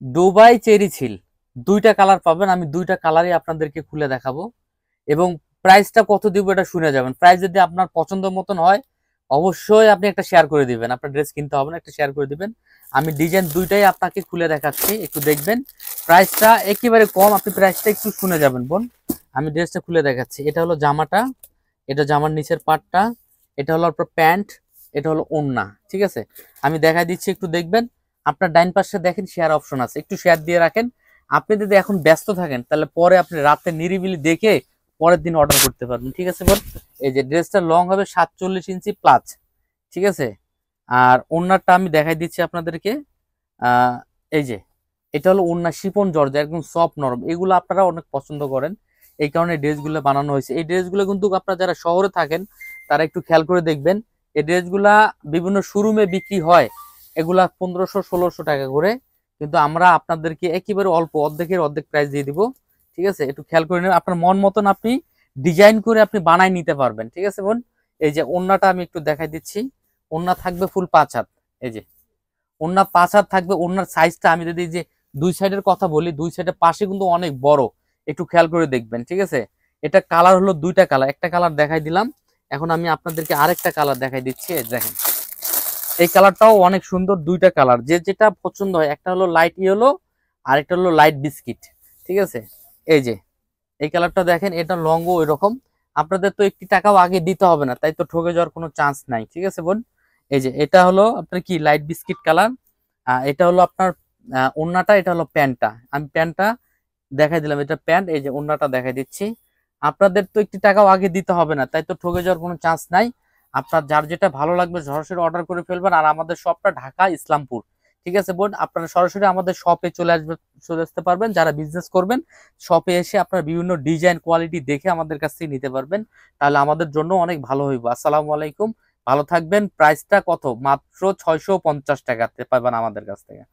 Dubai cherry ছিল, দুইটা colour পাবেন, আমি দুইটা কালারই আপনাদেরকে খুলে দেখাবো। এবং প্রাইসটা কত দিব এটা শুনে যাবেন। প্রাইস যদি আপনার পছন্দ মতন হয় অবশ্যই আপনি একটা শেয়ার করে দিবেন, আপনার ড্রেস কিনতে হবে না, একটা শেয়ার করে দিবেন। আমি ডিজাইন দুইটাই আপনাকে খুলে দেখাচ্ছি, একটু দেখবেন। প্রাইসটা একেবারে কম, আপনি প্রাইসটা একটু শুনে যাবেন বোন। আমি ড্রেসটা খুলে দেখাচ্ছি। এটা হলো জামাটা, এটা জামার নিচের পার্টটা, এটা হলো আপনার প্যান্ট, এটা হলো ওড়না, ঠিক আছে। আমি দেখাই দিচ্ছি, একটু দেখবেন। আপনার ডাইন পাশে দেখেন শেয়ার অপশন আছে, একটু শেয়ার দিয়ে রাখেন। আপনি যদি এখন ব্যস্ত থাকেন তাহলে পরে আপনি রাতে নিরিবিলি দেখে পরের দিন অর্ডার করতে পারবেন, ঠিক আছে বোন। এই যে ড্রেসটা লং হবে 47 ইঞ্চি প্লাস, ঠিক আছে। আর ওড়নাটা আমি দেখাই দিচ্ছি আপনাদেরকে। এই যে এটা হলো ওড়না শিফন জর্জেট, একদম সফট নরম, এগুলো আপনারা অনেক পছন্দ করেন, এই কারণে ড্রেসগুলো বানানো হয়েছে। এই ড্রেসগুলো কিন্তু আপনারা যারা শহরে থাকেন তারা একটু খেয়াল করে দেখবেন, এই ড্রেসগুলা বিভিন্ন শোরুমে বিক্রি হয় এগুলা 1500-1600 টাকা করে, কিন্তু আমরা আপনাদেরকে একেবারে অল্প, অর্ধেকের অর্ধেক প্রাইস দিয়ে দিব, ঠিক আছে। একটু খেয়াল করে নেবেন, আপনার মন মতন আপনি ডিজাইন করে আপনি বানাই নিতে পারবেন, ঠিক আছে বোন। এই যে ওড়নাটা আমি একটু দেখাই দিচ্ছি, ওড়না থাকবে ফুল 5 হাত। এই যে ওড়না 5 হাত থাকবে। ওড়নার সাইজটা আমি যদি যে দুই সাইডের কথা বলি, দুই সাইডের পাশে কিন্তু অনেক বড়, একটু খেয়াল করে দেখবেন, ঠিক আছে। এটা কালার হলো দুইটা কালার, একটা কালার দেখাই দিলাম, এখন আমি আপনাদেরকে আরেকটা কালার দেখাই দিচ্ছি। এই দেখেন, এই কালারটাও অনেক সুন্দর, দুইটা কালার যে যেটা পছন্দ হয়, একটা হলো লাইট ইয়েলো আর একটা হলো লাইট বিস্কিট, ঠিক আছে। এই যে এই কালারটা দেখেন, এটা লংও ওই রকম। আপনাদের তো একটি টাকাও আগে দিতে হবে না, তাই তো ঠকে যাওয়ার কোনো চান্স নাই, ঠিক আছে বোন। এই যে এটা হলো আপনার কি লাইট বিস্কিট কালার, এটা হলো আপনার ওড়নাটা, এটা হলো প্যান্টটা। আমি প্যান্টটা দেখাই দিলাম, এটা প্যান্ট। এই যে ওড়নাটা দেখাই দিচ্ছি। আপনাদের তো একটি টাকাও আগে দিতে হবে না, তাই তো ঠকে যাওয়ার কোনো চান্স নাই। আপনার যার যেটা ভালো লাগবে সরাসরি অর্ডার করে ফেলবেন। আর আমাদের শপটা ঢাকা ইসলামপুর, ঠিক আছে বোন। আপনারা সরাসরি আমাদের শপে চলে আসতে পারবেন, যারা বিজনেস করবেন শপে এসে আপনার বিভিন্ন ডিজাইন কোয়ালিটি দেখে আমাদের কাছ থেকে নিতে পারবেন, তাহলে আমাদের জন্য অনেক ভালো হইব। আসসালামু আলাইকুম, ভালো থাকবেন। প্রাইসটা কত? মাত্র 650 টাকাতে পাবেন আমাদের কাছ থেকে।